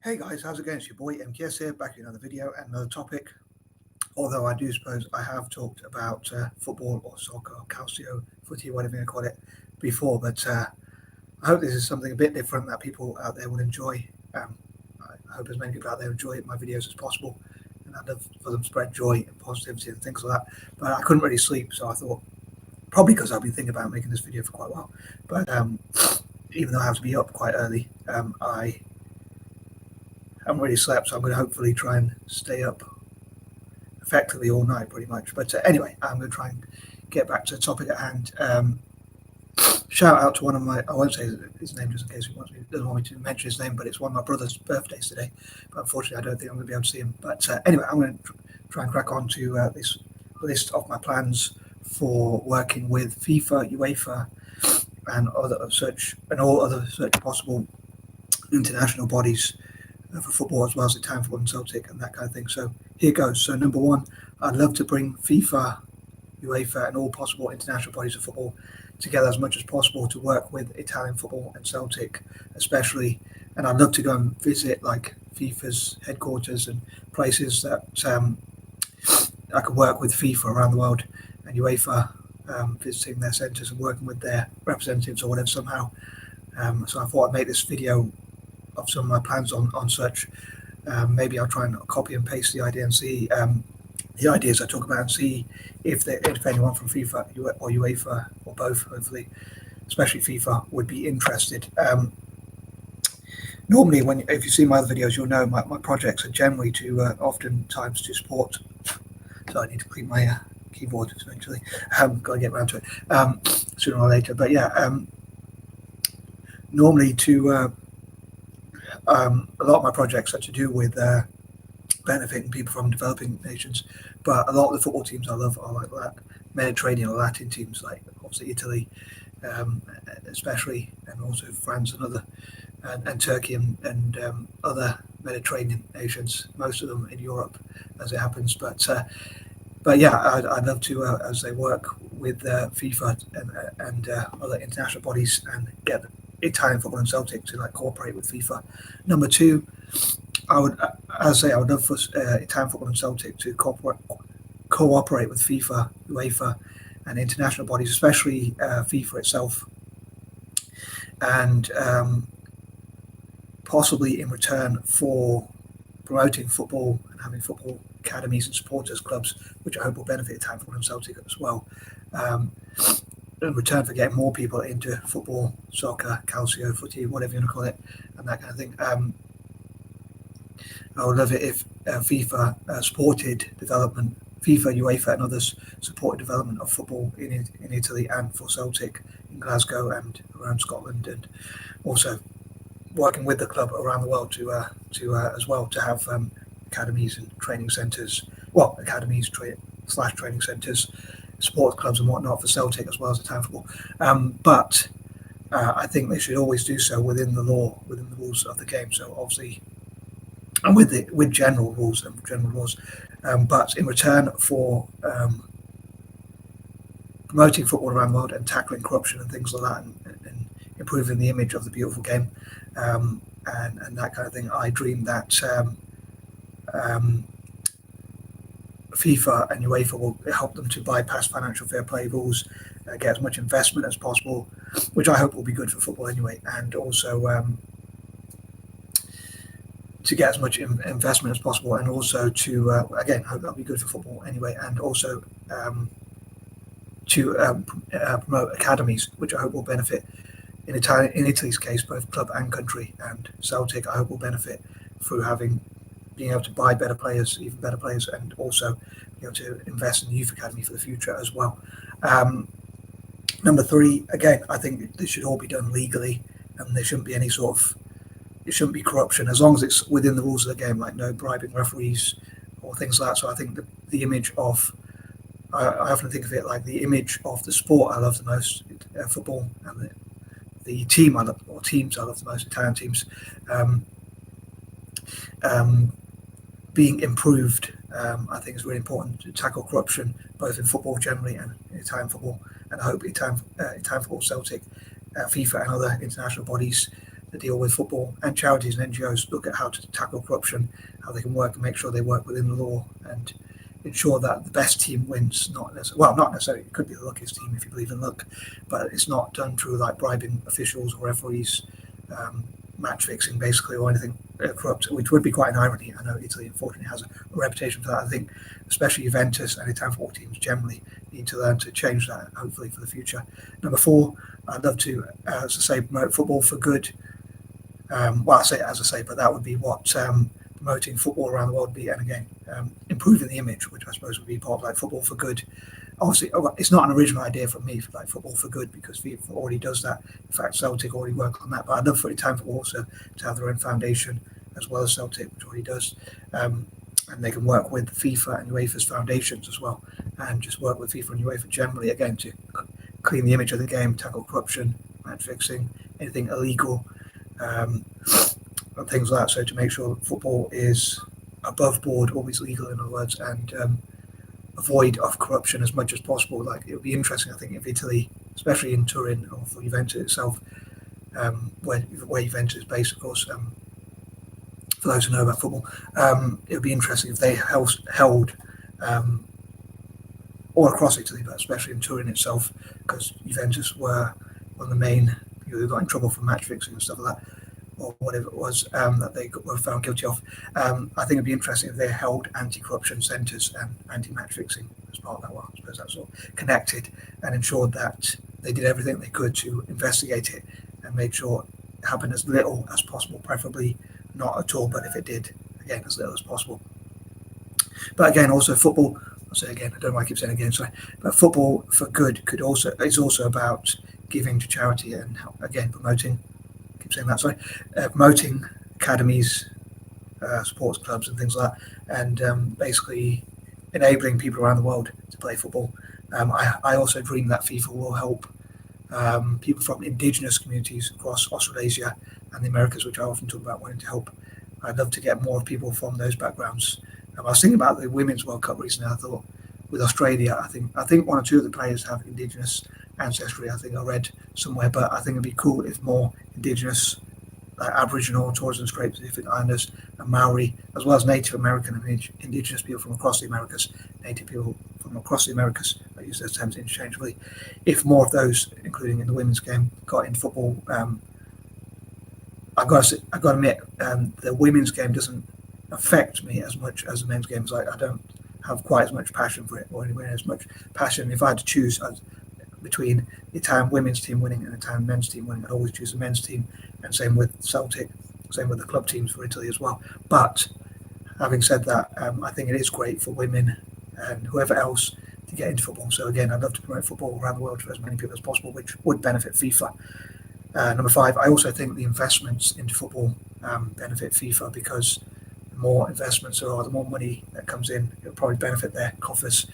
Hey guys, how's it going? It's your boy M.K.S here, back in another video and another topic. Although I do suppose I have talked about football or soccer or Calcio, Footie, whatever you want to call it, before, but I hope this is something a bit different that people out there would enjoy. I hope as many people out there enjoy my videos as possible, and I'd love for them to spread joy and positivity and things like that. But I couldn't really sleep, so I thought, probably because I've been thinking about making this video for quite a while, but even though I have to be up quite early, I haven't really slept, so I'm going to hopefully try and stay up effectively all night, pretty much. But anyway, I'm going to try and get back to the topic at hand. Shout out to one of my, I won't say his name just in case he doesn't want me to mention his name, but it's one of my brother's birthdays today. But unfortunately, I don't think I'm going to be able to see him. But anyway, I'm going to try and crack on to this list of my plans for working with FIFA, UEFA, and all other such possible international bodies for football, as well as Italian football and Celtic and that kind of thing. So here goes. So number one, I'd love to bring FIFA, UEFA, and all possible international bodies of football together as much as possible to work with Italian football and Celtic, especially. And I'd love to go and visit like FIFA's headquarters and places that I could work with FIFA around the world and UEFA, visiting their centres and working with their representatives or whatever somehow. So I thought I'd make this video of some of my plans on such. Maybe I'll try and copy and paste the idea and see the ideas I talk about and see if anyone from FIFA or UEFA or both, hopefully, especially FIFA, would be interested. Normally, if you see my other videos, you'll know my projects are generally to oftentimes to support. So I need to clean my keyboard eventually. Got to get around to it sooner or later. But yeah, normally to a lot of my projects are to do with benefiting people from developing nations, but a lot of the football teams I love are like that Mediterranean or Latin teams, like obviously Italy, especially, and also France and other, and Turkey and other Mediterranean nations. Most of them in Europe, as it happens. But yeah, I'd love to, as they work with FIFA and other international bodies, and get Italian football and Celtic to like cooperate with FIFA. Number two, I would love for Italian football and Celtic to cooperate with FIFA, UEFA, and international bodies, especially FIFA itself, and possibly in return for promoting football and having football academies and supporters clubs, which I hope will benefit Italian football and Celtic as well. In return for getting more people into football, soccer, calcio, footy, whatever you want to call it, and that kind of thing. I would love it if FIFA supported development, FIFA, UEFA, and others supported development of football in Italy and for Celtic in Glasgow and around Scotland, and also working with the club around the world to as well to have academies and training centres, academies training centres, sports clubs and whatnot for Celtic as well as Italian football. But I think they should always do so within the law, within the rules of the game. So obviously, and with general rules and general laws. But in return for promoting football around the world and tackling corruption and things like that, and improving the image of the beautiful game, and that kind of thing, I dream that FIFA and UEFA will help them to bypass financial fair play rules, get as much investment as possible, which I hope will be good for football anyway, and also to get as much investment as possible, and also to again, hope that'll be good for football anyway, and also to promote academies, which I hope will benefit in Italy's case, both club and country, and Celtic I hope will benefit through being able to buy better players, even better players, and also be able to invest in the youth academy for the future as well. Number three, again, I think this should all be done legally, and there shouldn't be any sort of, it shouldn't be corruption, as long as it's within the rules of the game, like no bribing referees or things like that. So I think the image of, I often think of it like the image of the sport I love the most, football, and the team I love, or teams I love the most, Italian teams, being improved. I think is really important to tackle corruption, both in football generally and in Italian football. And I hope Italian football, Celtic, FIFA, and other international bodies that deal with football, and charities and NGOs look at how to tackle corruption, how they can work and make sure they work within the law and ensure that the best team wins. Not necessarily. It could be the luckiest team if you believe in luck, but it's not done through like bribing officials or referees, match fixing basically, or anything corrupt, which would be quite an irony. I know Italy unfortunately has a reputation for that. I think especially Juventus and Italian football teams generally need to learn to change that, hopefully, for the future. Number 4, I'd love to, as I say, promote football for good. Well, I say as I say, but that would be what promoting football around the world would be, and again, improving the image, which I suppose would be part of like football for good. Obviously, it's not an original idea from me, for like football for good, because FIFA already does that. In fact, Celtic already work on that. But I'd love for Italian football also to have their own foundation, as well as Celtic, which already does. And they can work with FIFA and U.E.F.A's foundations as well, and just work with FIFA and UEFA generally, again, to clean the image of the game, tackle corruption, match fixing, anything illegal, and things like that. So to make sure football is above board, always legal, in other words, and avoid of corruption as much as possible. Like, it would be interesting, I think, if Italy, especially in Turin, or for Juventus itself, where Juventus is based, of course, for those who know about football, it would be interesting if they held all across Italy, but especially in Turin itself, because Juventus were one of the main people who got in trouble for match fixing and stuff like that, or whatever it was that they were found guilty of. I think it'd be interesting if they held anti-corruption centres and anti-match fixing as part of that. Well, I suppose that's all connected, and ensured that they did everything they could to investigate it and make sure it happened as little as possible, preferably not at all, but if it did, again, as little as possible. But again, also football, I'll say again, I don't know why I keep saying again, sorry, but football for good is also about giving to charity and, again, promoting academies, sports clubs and things like that, and basically enabling people around the world to play football. I also dream that FIFA will help people from indigenous communities across Australasia and the Americas, which I often talk about wanting to help. I'd love to get more people from those backgrounds. I was thinking about the Women's World Cup recently. I thought with Australia, I think one or two of the players have indigenous ancestry. I think I read somewhere, but I think it'd be cool if more indigenous, Aboriginal, Torres and Strait Pacific Islanders, and Maori, as well as Native American and indigenous people from across the Americas, native people from across the Americas, I use those terms interchangeably. If more of those, including in the women's game, got into football, I've got to admit, the women's game doesn't affect me as much as the men's game. I don't have quite as much passion for it, or anywhere as much passion. If I had to choose between the Italian women's team winning and the Italian men's team winning, I'd always choose the men's team, and same with Celtic, same with the club teams for Italy as well. But having said that, I think it is great for women and whoever else to get into football. So again, I'd love to promote football around the world for as many people as possible, which would benefit FIFA. Number 5, I also think the investments into football benefit FIFA, because the more investments there are, the more money that comes in, it'll probably benefit their coffers.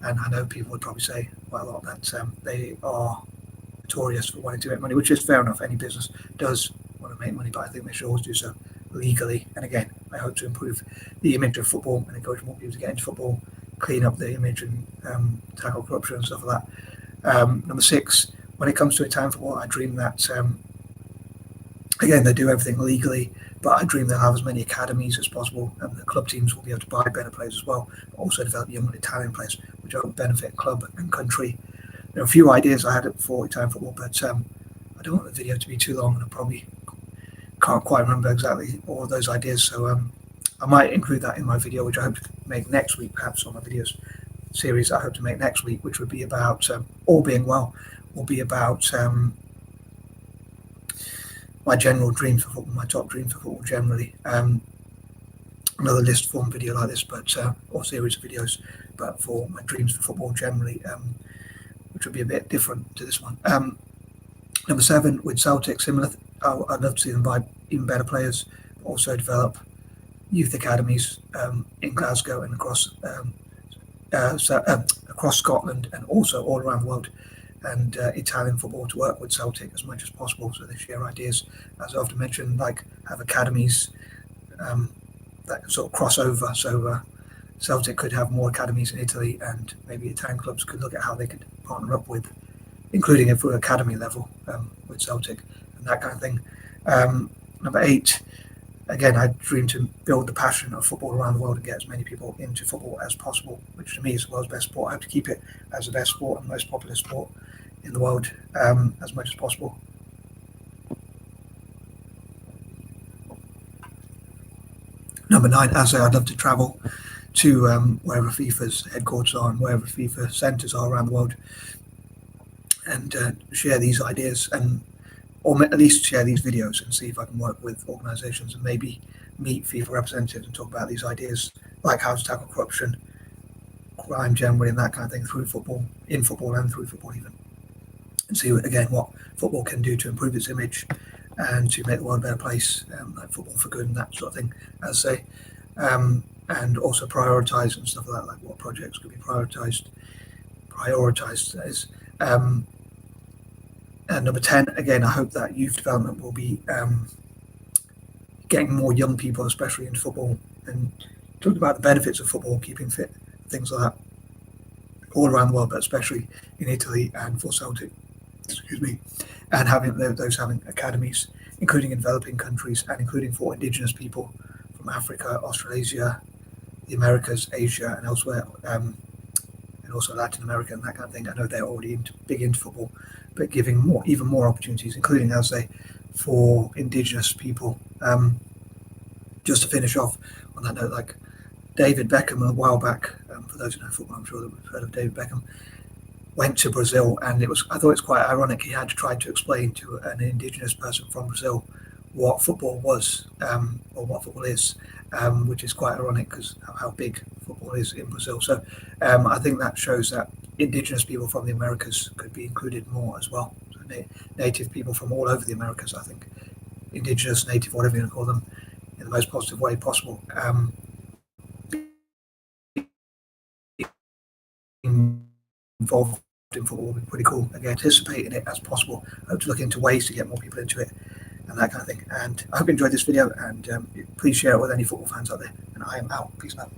And I know people would probably say quite a lot that they are notorious for wanting to make money, which is fair enough. Any business does want to make money, but I think they should always do so legally. And again, I hope to improve the image of football and encourage more people to get into football, clean up the image and tackle corruption and stuff like that. Number 6, when it comes to Italian football, I dream that, again, they do everything legally, but I dream they'll have as many academies as possible, and the club teams will be able to buy better players as well, but also develop young Italian players, which will benefit club and country. There are a few ideas I had for Italian football, but I don't want the video to be too long, and I probably can't quite remember exactly all of those ideas, so I might include that in my video, which I hope to make next week, perhaps, on my videos series I hope to make next week, which would be about, all being well, will be about my general dream for football, my top dream for football generally. Another list form video like this, but or series of videos, but for my dreams for football generally, which would be a bit different to this one. Number 7, with Celtic, similar. I'd love to see them buy even better players, but also develop youth academies in Glasgow and across Scotland, and also all around the world, and Italian football to work with Celtic as much as possible, so they share ideas, as I often mentioned, like have academies that sort of cross over. So Celtic could have more academies in Italy, and maybe Italian clubs could look at how they could partner up with, including it for academy level with Celtic and that kind of thing. Number 8, again, I dream to build the passion of football around the world and get as many people into football as possible, which to me is the world's best sport. I hope to keep it as the best sport and most popular sport in the world as much as possible. Number 9, as I say, I'd love to travel to wherever FIFA's headquarters are and wherever FIFA centres are around the world, and share these ideas, or at least share these videos and see if I can work with organisations and maybe meet FIFA representatives and talk about these ideas, like how to tackle corruption, crime generally, and that kind of thing through football, in football and through football even, and see again what football can do to improve its image and to make the world a better place, like football for good and that sort of thing, as I say, and also prioritise and stuff like that, like what projects could be prioritised, that is. And number 10, again, I hope that youth development will be getting more young people, especially into football, and talking about the benefits of football, keeping fit, things like that, all around the world, but especially in Italy and for Celtic, and having those having academies, including in developing countries and including for indigenous people from Africa, Australasia, the Americas, Asia, and elsewhere, and also Latin America and that kind of thing. I know they're already big into football, but giving even more opportunities, including, as I say, for indigenous people. Just to finish off on that note, like David Beckham a while back, for those who know football, I'm sure that we've heard of David Beckham, went to Brazil, and I thought it's quite ironic he had to try to explain to an indigenous person from Brazil what football was, or what football is, which is quite ironic because how big football is in Brazil. So I think that shows that indigenous people from the Americas could be included more as well. So native people from all over the Americas, I think, indigenous, native, whatever you want to call them, in the most positive way possible. Involved in football would be pretty cool. Again, anticipate in it as possible. I hope to look into ways to get more people into it and that kind of thing. And I hope you enjoyed this video, and please share it with any football fans out there. And I am out. Peace out.